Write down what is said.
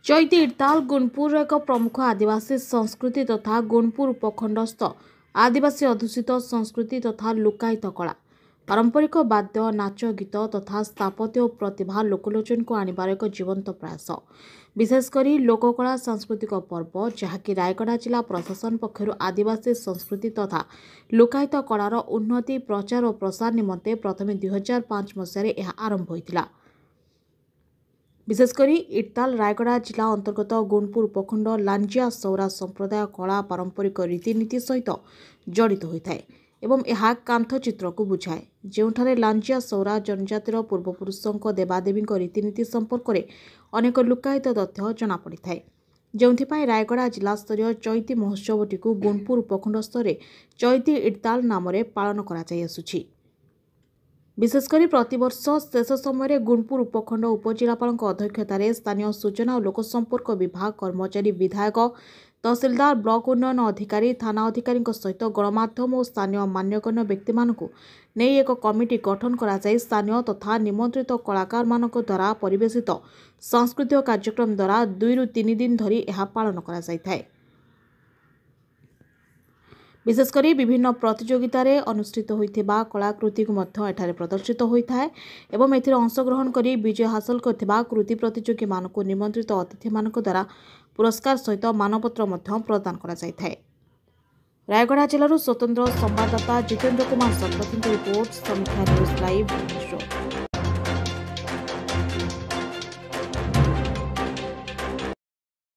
चैती इडताल गुणपुर एक प्रमुख आदिवासी संस्कृति तथा गुणपुर उपखंडस्थ आदिवासी अधूषित संस्कृति तथा लुकायित कला पारंपरिक वाद्य नाच गीत तथा स्थापत्य और प्रतिभा लोकलोचन को आनिबार एक जीवंत प्रयास विशेषकर लोककला सांस्कृतिक पर्व जहाँकि रायगड़ा जिला प्रशासन पक्षर आदिवासी संस्कृति तथा लुकायित कलार उन्नति प्रचार और प्रसार निमंते प्रथम 2005 मसीह आरंभ होता। विशेषकर इडताल रायगड़ा जिला अंतर्गत गुणपुर उपखंड लांजिया सौरा संप्रदाय कला पारंपरिक रीतिनीति सहित जड़ित होता है एवं यह कांथचित्र को बुझाए जोठारे लांजिया सौरा जनजातिर पूर्वपुरुषों देवादेवी रीतिनीति संपर्क में अनेक लुकायित तथ्य जनापड़ी है जो रायगड़ा जिला स्तरीय चैती महोत्सवटी को गुणपुर उपखंड स्तर चैती इडताल नाम पालन कर विशेषकर प्रतिवर्ष शेष समय गुणपुर उपखंड उपजिलापाल अध्यक्षतार स्थानीय सूचना और लोकसंपर्क विभाग कर्मचारी विधायक तहसिलदार ब्लॉक उन्नयन अधिकारी थाना अधिकारी सहित गणमाध्यम और स्थानीय मान्यगण्य व्यक्ति नहीं एक कमिटी गठन कर स्थानीय तथा निमंत्रित कलाकार मान द्वारा परिवेशित सांस्कृतिक कार्यक्रम द्वारा 2 ରୁ 3 दिन धरी यह पालन कर विशेषकर विभिन्न प्रतियोगितार अनुष्ठित होता कलाकृति को एठारे प्रदर्शित होता है एवं एथिरे अंशग्रहण कर विजय हासिल करथिबा कृति प्रतियोगी मानक निमंत्रित अतिथि मान द्वारा पुरस्कार सहित मानपत्र प्रदान करा जायथाय। रायगड़ा जिलूर स्वतंत्र संवाददाता जितेंद्र कुमार शतपथी रिपोर्ट समीक्षा न्यूज लाइव।